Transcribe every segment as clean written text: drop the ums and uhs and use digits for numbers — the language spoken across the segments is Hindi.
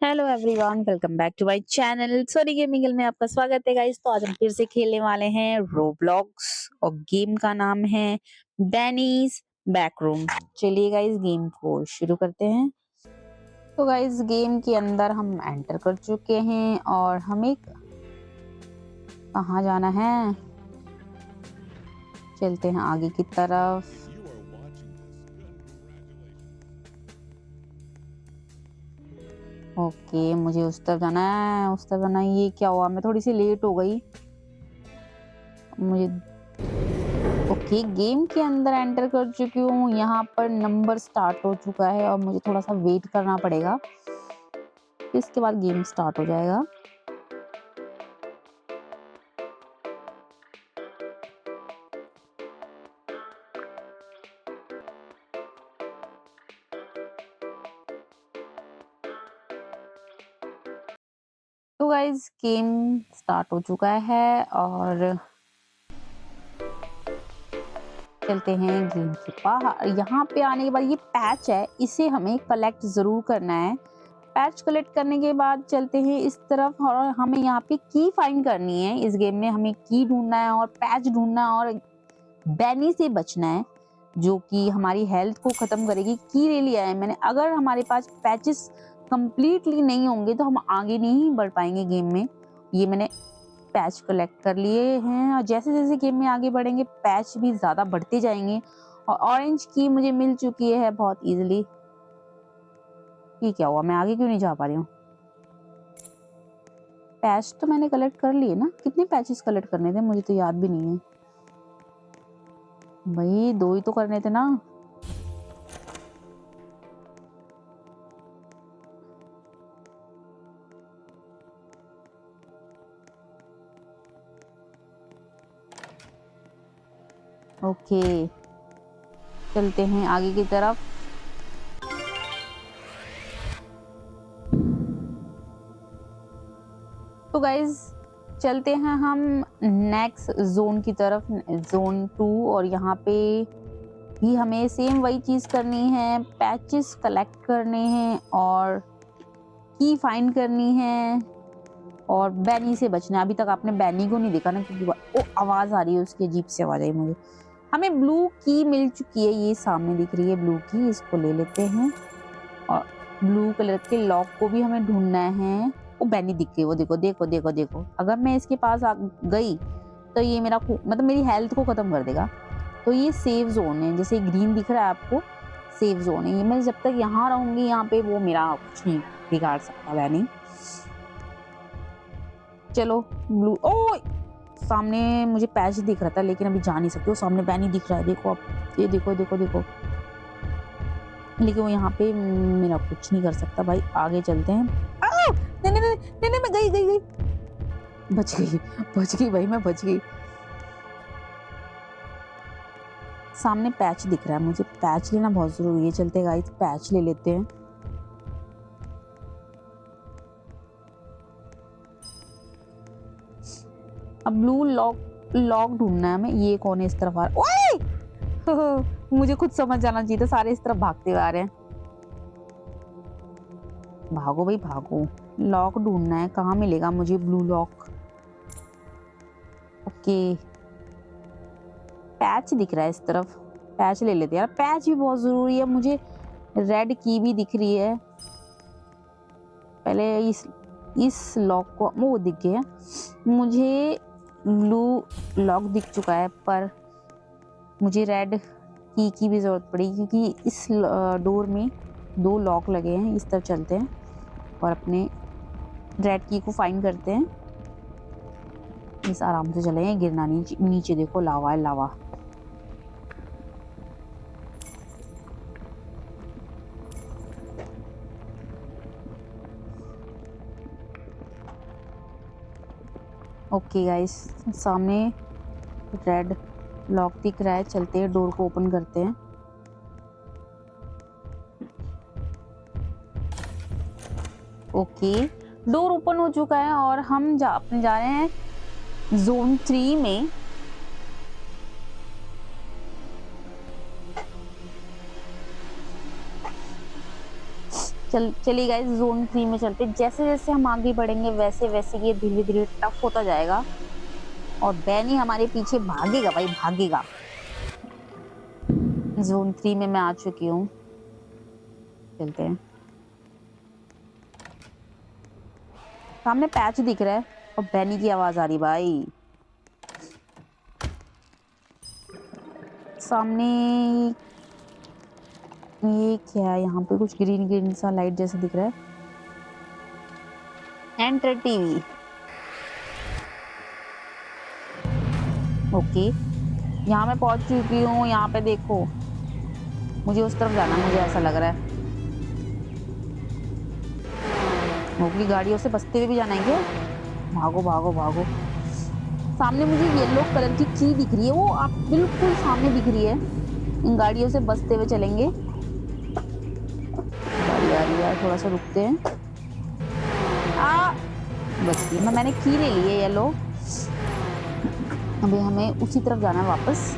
Hello everyone, welcome back to my channel Sony gaming में आपका स्वागत है गाइस। तो आज हम फिर से खेलने वाले हैं रोब्लॉक्स और गेम का नाम है डैनीज बैकरूम। चलिए गाइस गेम को शुरू करते हैं। तो गाइस गेम के अंदर हम एंटर कर चुके हैं और हमें कहाँ जाना है, चलते हैं आगे की तरफ। ओके, मुझे उस तरफ जाना है, उस तरफ जाना है। ये क्या हुआ, मैं थोड़ी सी लेट हो गई। मुझे ओके, गेम के अंदर एंटर कर चुकी हूँ। यहाँ पर नंबर स्टार्ट हो चुका है और मुझे थोड़ा सा वेट करना पड़ेगा, इसके बाद गेम स्टार्ट हो जाएगा। तो गाइज गेम स्टार्ट हो चुका है और चलते हैं गेम के बाहर। यहाँ पे आने के बाद ये पैच है, इसे हमें कलेक्ट जरूर करना है। पैच कलेक्ट करने के बाद चलते हैं इस तरफ और हमें यहाँ पे की फाइंड करनी है। इस गेम में हमें की ढूंढना है और पैच ढूंढना है और बैनी से बचना है, जो कि हमारी हेल्थ को खत्म करेगी। की ले लिया है मैंने। अगर हमारे पास पैचेस कंप्लीटली नहीं होंगे तो हम आगे नहीं बढ़ पाएंगे गेम में। ये मैंने पैच कलेक्ट कर लिए हैं और जैसे जैसे गेम में आगे बढ़ेंगे पैच भी ज्यादा बढ़ते जाएंगे। और ऑरेंज की मुझे मिल चुकी है बहुत इजीली। ये क्या हुआ, मैं आगे क्यों नहीं जा पा रही हूँ? पैच तो मैंने कलेक्ट कर लिए ना। कितने पैचेस कलेक्ट करने थे मुझे तो याद भी नहीं है भाई। 2 ही तो करने थे ना। ओके, चलते हैं आगे की तरफ। तो गाइज चलते हैं हम नेक्स्ट जोन की तरफ, जोन 2। और यहाँ पे भी हमें सेम वही चीज करनी है, पैचेस कलेक्ट करने हैं और की फाइंड करनी है और बैनी से बचना है। अभी तक आपने बैनी को नहीं देखा ना, क्योंकि वो आवाज आ रही है, उसकी अजीब सी आवाज आई मुझे। हमें ब्लू की मिल चुकी है, ये सामने दिख रही है ब्लू की, इसको ले लेते हैं। और ब्लू कलर के लॉक को भी हमें ढूंढना है। वो बैनी दिख गई, वो देखो देखो देखो देखो। अगर मैं इसके पास आ गई तो ये मेरा मतलब मेरी हेल्थ को खत्म कर देगा। तो ये सेफ जोन है, जैसे ग्रीन दिख रहा है आपको, सेफ जोन है ये। मैं जब तक यहाँ रहूंगी यहाँ पे, वो मेरा कुछ नहीं बिगाड़ सकता बैनी। चलो ब्लू। ओ सामने मुझे पैच दिख रहा था लेकिन अभी जा नहीं सकते। वो सामने बैनी दिख रहा है, देखो आप, ये देखो देखो देखो। लेकिन वो यहाँ पे मेरा कुछ नहीं कर सकता भाई। आगे चलते हैं। नहीं नहीं नहीं नहीं नहीं, मैं गई गई गई, बच गई भाई, मैं बच गई। सामने पैच दिख रहा है, मुझे पैच लेना बहुत जरूरी है। चलते गाइस पैच ले लेते हैं। अब ब्लू लॉक लॉक ढूंढना है हमें। ये कौन है इस तरफ आ रहा? ओए मुझे खुद समझ जाना चाहिए था, सारे इस तरफ भागते हुए आ रहे हैं। भागो भाई भागो। लॉक ढूंढना है, कहाँ मिलेगा मुझे ब्लू लॉक? ओके, पैच दिख रहा है इस तरफ, पैच ले लेते हैं यार। पैच भी बहुत जरूरी है मुझे। रेड की भी दिख रही है। पहले इस लॉक को, वो दिख गया मुझे। ब्लू लॉक दिख चुका है पर मुझे रेड की भी जरूरत पड़ी, क्योंकि इस डोर में 2 लॉक लगे हैं। इस तरफ चलते हैं और अपने रेड की को फाइंड करते हैं। इस आराम से चले, गिरना नहीं। नीचे देखो लावा है, लावा। ओके गाइस, सामने रेड लॉक दिख रहा है। चलते हैं डोर को ओपन करते हैं। ओके, डोर ओपन हो चुका है और हम जा रहे हैं जोन 3 में। चलिए गाइस, ज़ोन 3 में चलते हैं। जैसे-जैसे हम आगे बढ़ेंगे वैसे-वैसे ये धीरे-धीरे टफ होता जाएगा और बैनी हमारे पीछे भागेगा भाई, भागेगा। ज़ोन 3 में मैं आ चुकी हूँ। चलते हैं। सामने पैच दिख रहा है और बैनी की आवाज़ आ रही भाई। सामने ये क्या है? यहाँ पे कुछ ग्रीन-ग्रीन सा लाइट जैसा दिख रहा है। Enter TV. ओके, यहाँ मैं पहुँच चुकी हूँ। यहाँ पे देखो, मुझे उस तरफ जाना है, मुझे ऐसा लग रहा है। मोगली गाड़ियों से बचते हुए भी जाना है क्या? भागो, भागो, भागो। सामने मुझे येलो कलर की की दिख रही है, वो आप बिल्कुल सामने दिख रही है। इन गाड़ियों से बचते हुए चलेंगे। गाड़ी आ रही है, थोड़ा सा रुकते हैं। बच गई मैंने की ले ली है येलो। अभी हमें उसी तरफ जाना है वापस।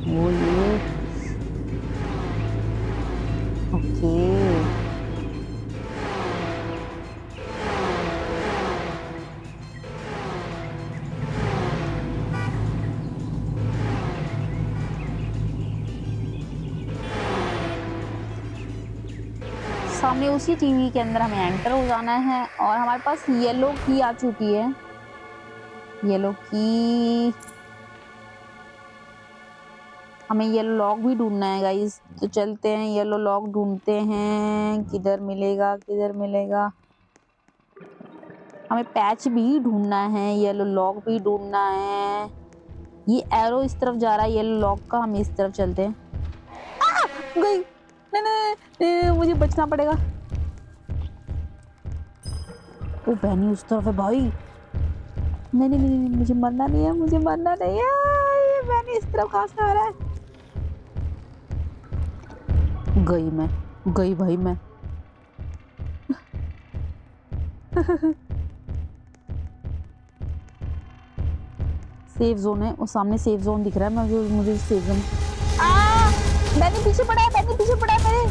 वो ये ओके। सामने उसी टीवी के अंदर हमें एंटर हो जाना है और हमारे पास येलो की आ चुकी है। येलो की, हमें येलो लॉक भी ढूंढना है गाइस, तो चलते हैं येलो लॉक ढूंढते हैं। किधर मिलेगा, किधर मिलेगा? हमें पैच भी ढूंढना है, येलो लॉक भी ढूंढना है। ये एरो इस तरफ जा रहा है येलो लॉक का, हम इस तरफ चलते हैं। गई। नहीं, नहीं, नहीं, मुझे बचना पड़ेगा। ओ बहनी उस तरफ है भाई। नहीं, नहीं, नहीं, नहीं, मुझे मरना नहीं है, मुझे मरना नहीं है। ये बहनी इस तरफ कहाँ से आ रहा है? गई मैं, गई भाई मैं। सेफ जोन है, वो सामने सेफ जोन दिख रहा है। मुझे सेफ जोन। बैनी पीछे पड़ा है, बैनी पीछे पड़ा है मेरे।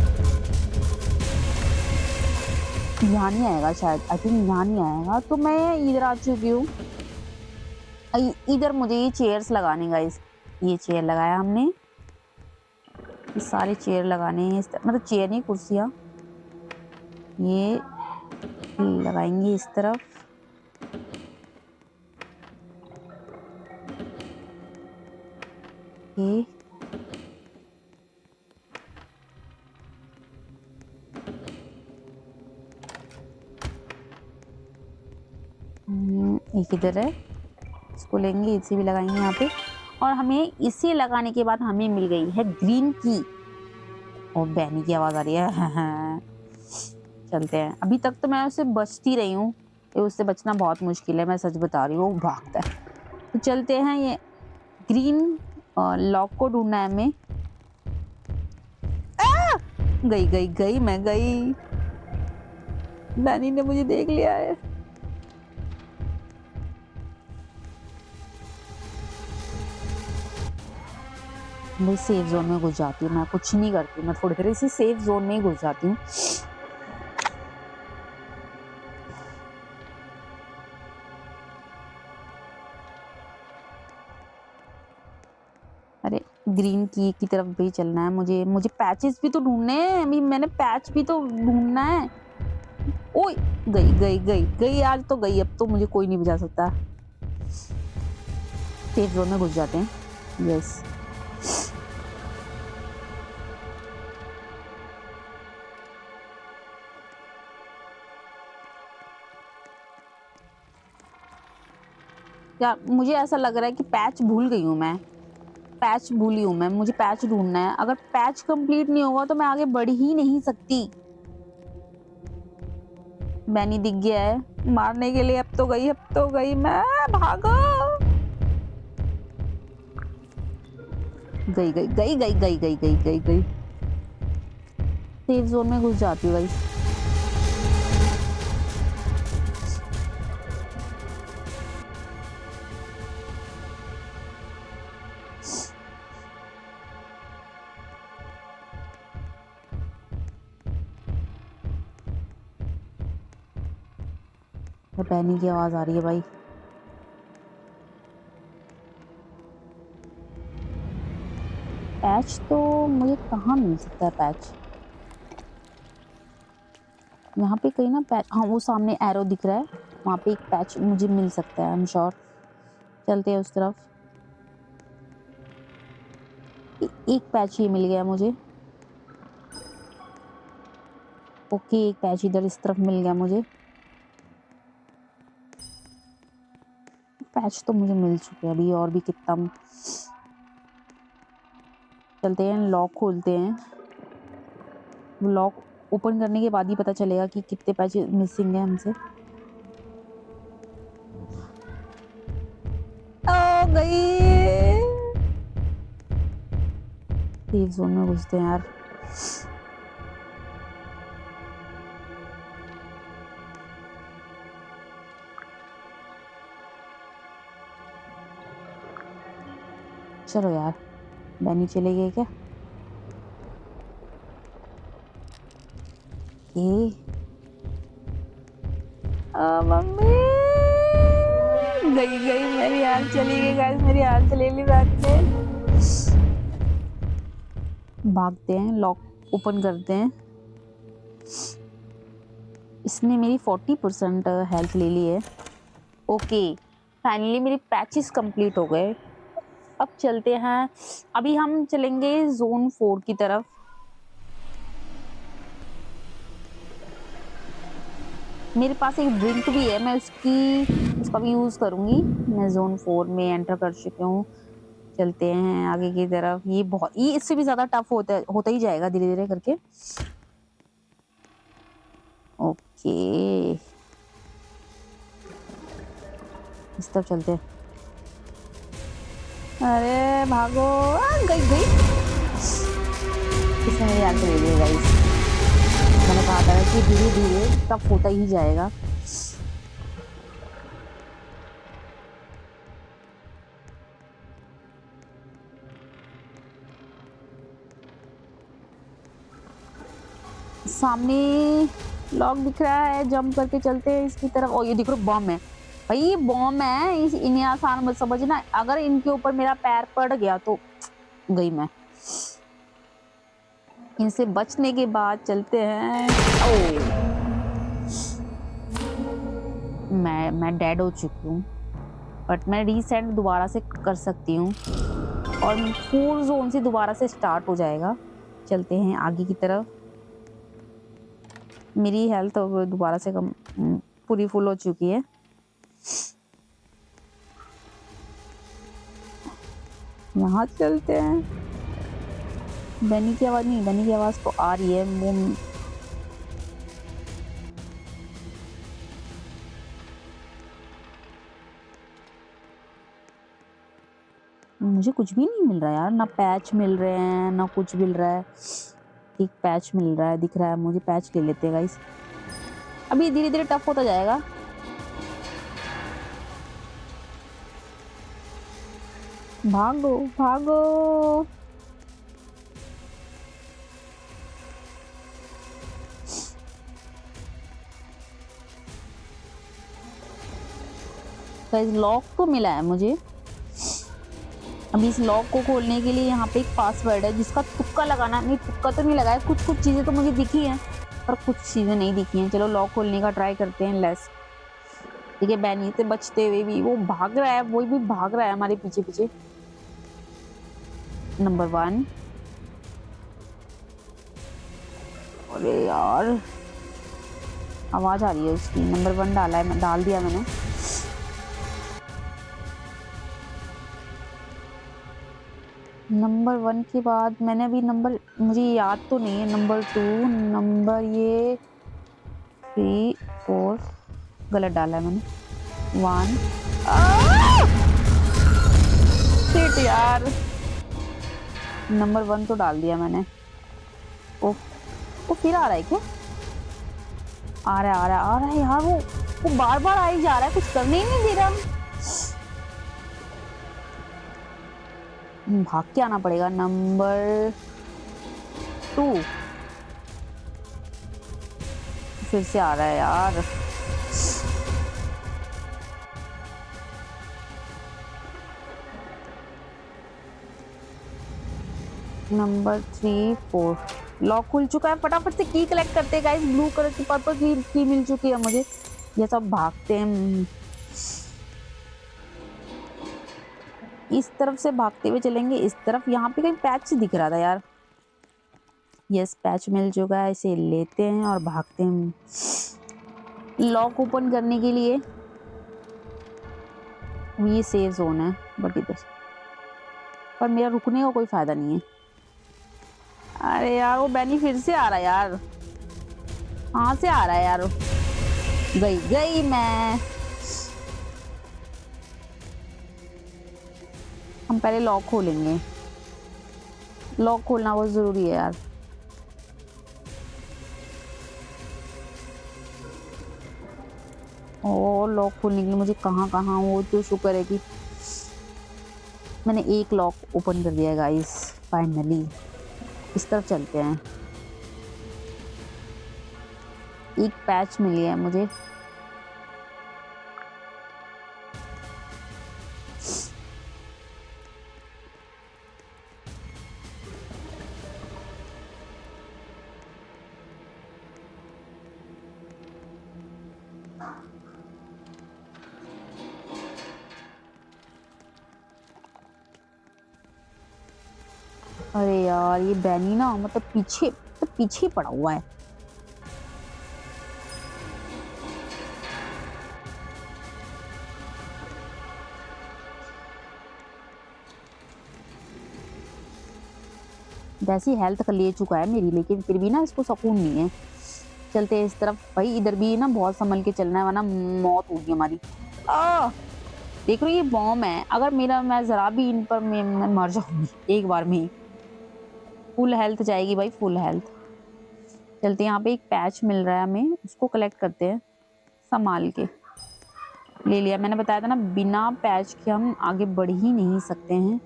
यहाँ नहीं आएगा शायद, आई थिंक यहाँ नहीं आएगा, तो मैं इधर आ चुकी हूँ। इधर मुझे ये चेयर्स लगाने गाइस, ये चेयर लगाया हमने। ये सारे चेयर लगाने हैं, मतलब चेयर नहीं, कुर्सियाँ। ये लगाएंगे इस तरफ। ये एक इधर है, इसको लेंगे, इसे भी लगाएंगे यहाँ पे। और हमें इसे लगाने के बाद हमें मिल गई है ग्रीन की। और बैनी की आवाज आ रही है। चलते हैं। अभी तक तो मैं उससे बचती रही हूँ, उससे बचना बहुत मुश्किल है, मैं सच बता रही हूँ, भागता है। तो चलते हैं, ये ग्रीन लॉक को ढूंढना है हमें। गई गई गई, मैं गई। बैनी ने मुझे देख लिया है। मैं सेफ जोन में घुस जाती हूँ, मैं कुछ नहीं करती, मैं थोड़ी देर इसी सेफ जोन में ही घुस जाती हूँ। अरे ग्रीन की तरफ भी चलना है मुझे। मुझे पैचेस भी तो ढूंढने हैं, अभी मैंने पैच भी तो ढूंढना है। ओए गई गई गई गई, आज तो गई, अब तो मुझे कोई नहीं बचा सकता। सेफ जोन में घुस जाते हैं। यस, क्या मुझे ऐसा लग रहा है कि पैच भूल गई हूँ मैं, पैच भूली हूँ मैं। मुझे पैच ढूंढना है, अगर पैच कंप्लीट नहीं होगा तो मैं आगे बढ़ ही नहीं सकती। बैनी दिख गया है मारने के लिए, अब तो गई, अब तो गई मैं, भागो। गई गई गई गई गई गई गई गई गई। सेफ जोन में घुस जाती हूँ गाइस। बैनी की आवाज आ रही है भाई। पैच तो मुझे कहाँ मिल सकता है पैच? यहाँ पे कहीं ना पैच, हाँ वो सामने एरो दिख रहा है, वहाँ पे एक पैच मुझे मिल सकता है, आई एम श्योर। चलते हैं उस तरफ। एक पैच ये मिल गया मुझे। ओके, एक पैच इधर इस तरफ मिल गया मुझे। पैच तो मुझे मिल चुके हैं, अभी और भी कितना। चलते हैं, लॉक खोलते हैं। लॉक ओपन करने के बाद ही पता चलेगा कि कितने पैच मिसिंग है हमसे। ओ गई। सेफ जोन में घुसते हैं यार। चलो यार, बैनी चले गए क्या? मम्मी गई गई, मेरी यार चली गई गाइस, मेरी यार चली गई बैग से। भागते हैं, लॉक ओपन करते हैं। इसने मेरी 40% हेल्थ ले ली है। ओके, फाइनली मेरे पैचेस कंप्लीट हो गए। अब चलते हैं, अभी हम चलेंगे जोन 4 की तरफ। मेरे पास एक ड्रिंक भी है, मैं उसका भी यूज करूंगी। मैं जोन 4 में एंटर कर चुकी हूँ। चलते हैं आगे की तरफ। ये इससे भी ज्यादा टफ होता ही जाएगा धीरे धीरे करके। ओके, इस तरफ चलते हैं। अरे भागो, गई गई। इसने मेरे यार ले लिया गाइस। मैंने कहा था कि धीरे धीरे टफ होता ही जाएगा। सामने लॉक दिख रहा है, जंप करके चलते हैं इसकी तरफ। और ये देखो बम है भाई, ये बम है। इन्हें आसान मत समझना, अगर इनके ऊपर मेरा पैर पड़ गया तो गई मैं। इनसे बचने के बाद चलते हैं। मैं डेड हो चुकी हूँ, बट मैं रीसेंट दोबारा से कर सकती हूँ और 4 जोन से दोबारा से स्टार्ट हो जाएगा। चलते हैं आगे की तरफ। मेरी हेल्थ दोबारा से पूरी फुल हो चुकी है। यहाँ चलते हैं। बनी की आवाज नहीं, बनी की आवाज तो आ रही है। वो मुझे कुछ भी नहीं मिल रहा यार, ना पैच मिल रहे हैं ना कुछ मिल रहा है। एक पैच मिल रहा है, दिख रहा है मुझे। पैच ले लेते हैं गाइस, अभी धीरे धीरे टफ होता जाएगा। भागो भागो। गाइस लॉक तो मिला है मुझे। अभी इस लॉक को खोलने के लिए यहाँ पे एक पासवर्ड है जिसका तुक्का लगाना, नहीं तुक्का तो नहीं लगाया, कुछ कुछ चीजें तो मुझे दिखी हैं पर कुछ चीजें नहीं दिखी हैं। चलो लॉक खोलने का ट्राई करते हैं। लेस ठीक है, बैनी से बचते हुए भी वो भाग रहा है, वो भी भाग रहा है हमारे पीछे पीछे। नंबर 1। अरे यार आवाज आ रही है उसकी। नंबर 1 डाला है, मैं डाल दिया मैंने। नंबर 1 के बाद मैंने अभी नंबर, मुझे याद तो नहीं है, नंबर 2, नंबर ये 3 4 गलत डाला है मैंने। 1 शिट यार, नंबर 1 तो डाल दिया मैंने। ओ फिर आ रहा है क्या? आ रहा है यार। वो बार बार आ ही जा रहा है, कुछ करने ही नहीं दे रहा। भाग के आना पड़ेगा। नंबर 2 फिर से आ रहा है यार। नंबर 3 4 लॉक खुल चुका है। फटाफट से की कलेक्ट करते हैं गाइस। ब्लू कलर की पर्पल की मिल चुकी है मुझे। ये सब भागते हैं, इस तरफ से भागते हुए चलेंगे इस तरफ। यहाँ पे कहीं पैच दिख रहा था यार। यस, पैच मिल चुका है, इसे लेते हैं और भागते हैं लॉक ओपन करने के लिए। ये सेफ जोन है बट इधर पर मेरा रुकने का कोई फायदा नहीं है। अरे यार वो बैनी फिर से आ रहा है यार। कहाँ से आ रहा है यार? गई गई मैं। हम पहले लॉक खोलेंगे। लॉक खोलना बहुत जरूरी है यार। और लॉक खोलने के लिए मुझे कहाँ कहाँ, वो तो शुक्र है कि मैंने एक लॉक ओपन कर दिया गाइस फाइनली। इस तरफ चलते हैं। एक पैच मिली है मुझे। अरे यार ये बैनी ना मतलब पीछे पड़ा हुआ है। वैसी हेल्थ ले चुका है मेरी, लेकिन फिर भी ना इसको सुकून नहीं है। चलते हैं इस तरफ। भाई इधर भी ना बहुत संभल के चलना है वरना मौत होगी हमारी। देख रही ये बॉम्ब है, अगर मैं जरा भी इन पर मैं मर जाऊंगी एक बार में। फुल हेल्थ जाएगी भाई, फुल हेल्थ। चलते यहाँ पे एक पैच मिल रहा है हमें, उसको कलेक्ट करते हैं संभाल के। ले लिया, मैंने बताया था ना बिना पैच के हम आगे बढ़ ही नहीं सकते हैं।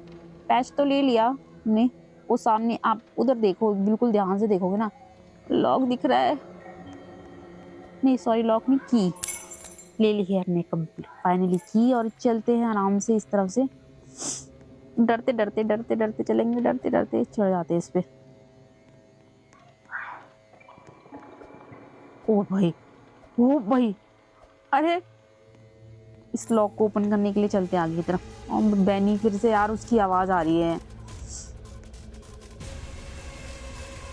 पैच तो ले लिया हमने। वो सामने आप उधर देखो, बिल्कुल ध्यान से देखोगे ना, लॉक दिख रहा है। नहीं सॉरी, लॉक नहीं, की ले ली है हमने कंप्लीट फाइनली की। और चलते हैं आराम से इस तरफ से। डरते डरते डरते डरते चलेंगे, डरते डरते चढ़ जाते हैं इस पे। ओ भाई, ओ भाई, अरे इस लॉक को ओपन करने के लिए चलते हैं आगे की तरफ। और बैनी फिर से यार, उसकी आवाज आ रही है।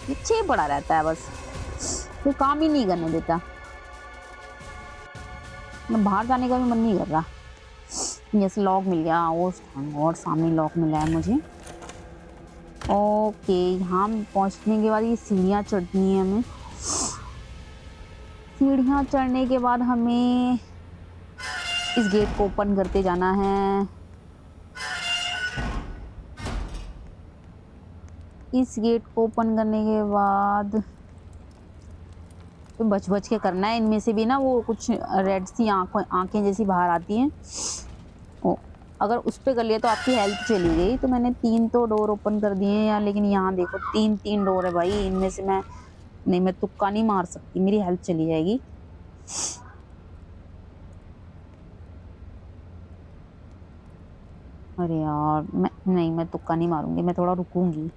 पीछे पड़ा रहता है बस, वो काम ही नहीं करने देता। मैं बाहर जाने का भी मन नहीं कर रहा। यस, लॉक मिल गया। और सामने लॉक मिला है मुझे। ओके, यहाँ पहुँचने के बाद ये सीढ़ियाँ चढ़नी है हमें। सीढ़ियाँ चढ़ने के बाद हमें इस गेट को ओपन करते जाना है। इस गेट को ओपन करने के बाद तो बच बच के करना है। इनमें से भी ना वो कुछ रेड सी आंखें जैसी बाहर आती हैं। ओ, अगर उस पे कर लिया तो आपकी हेल्थ चली गई। तो मैंने 3 तो डोर ओपन कर दिए हैं यार, लेकिन यहाँ देखो 3 डोर है भाई। इनमें से मैं तुक्का नहीं मार सकती, मेरी हेल्थ चली जाएगी। अरे यार मैं तुक्का नहीं मारूंगी, मैं थोड़ा रुकूंगी।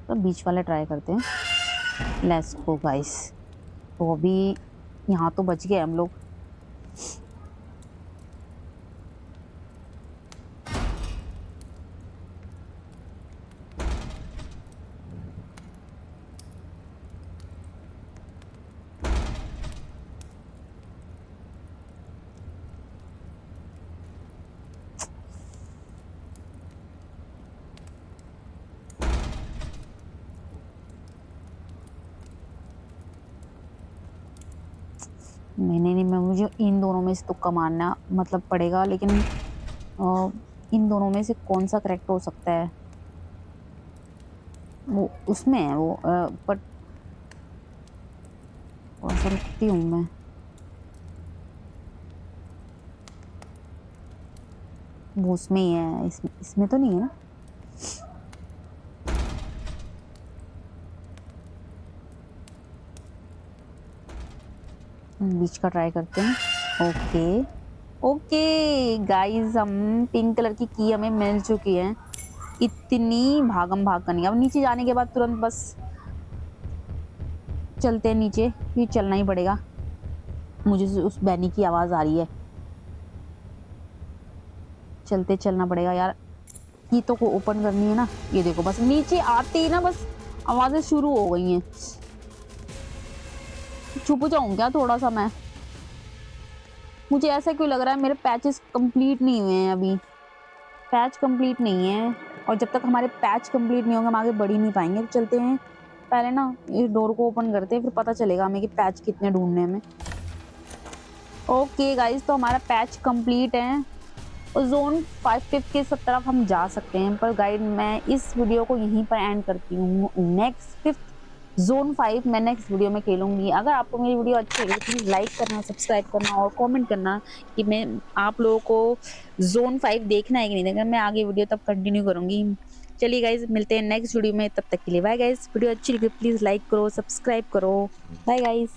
तो बीच वाला ट्राई करते हैं। Let's go guys. तो अभी यहाँ तो बच गए हम लोग। नहीं, मैं मुझे इन दोनों में से तुक्का मारना मतलब पड़ेगा, लेकिन इन दोनों में से कौन सा करेक्ट हो सकता है? वो उसमें है वो, बट थोड़ा सा रुकती हूँ मैं। वो उसमें ही है, इसमें तो नहीं है ना? बीच का ट्राई करते हैं। ओके, ओके गाइस, हम पिंक कलर की हमें मिल चुकी है। इतनी भागम भाग करनी है। अब नीचे जाने के बाद तुरंत बस चलते हैं नीचे, फिर चलना ही पड़ेगा। मुझे उस बैनी की आवाज आ रही है, चलते चलना पड़ेगा यार। की तो को ओपन करनी है ना। ये देखो बस नीचे आते ही ना बस आवाजें शुरू हो गई हैं। छुप जाऊं क्या थोड़ा सा मैं? मुझे ऐसा क्यों लग रहा है मेरे पैचेस कंप्लीट नहीं हुए हैं अभी। पैच कंप्लीट नहीं है, और जब तक हमारे पैच कंप्लीट नहीं होंगे हम आगे बढ़ ही नहीं पाएंगे। तो चलते हैं पहले ना इस डोर को ओपन करते हैं, फिर पता चलेगा हमें कि पैच कितने ढूंढने हैं हमें। ओके गाइस, तो हमारा पैच कंप्लीट है और जोन 5 के सब तरफ हम जा सकते हैं। पर गाइड मैं इस वीडियो को यहीं पर एंड करती हूँ। नेक्स्ट 5th जोन 5 मैं नेक्स्ट वीडियो में खेलूंगी। अगर आपको मेरी वीडियो अच्छी लगी तो प्लीज लाइक करना, सब्सक्राइब करना और कमेंट करना कि मैं आप लोगों को जोन 5 देखना है कि नहीं देखना। मैं आगे वीडियो तब कंटिन्यू करूंगी। चलिए गाइज, मिलते हैं नेक्स्ट वीडियो में। तब तक के लिए बाय गाइज। वीडियो अच्छी लगी प्लीज लाइक करो, सब्सक्राइब करो। Bye guys.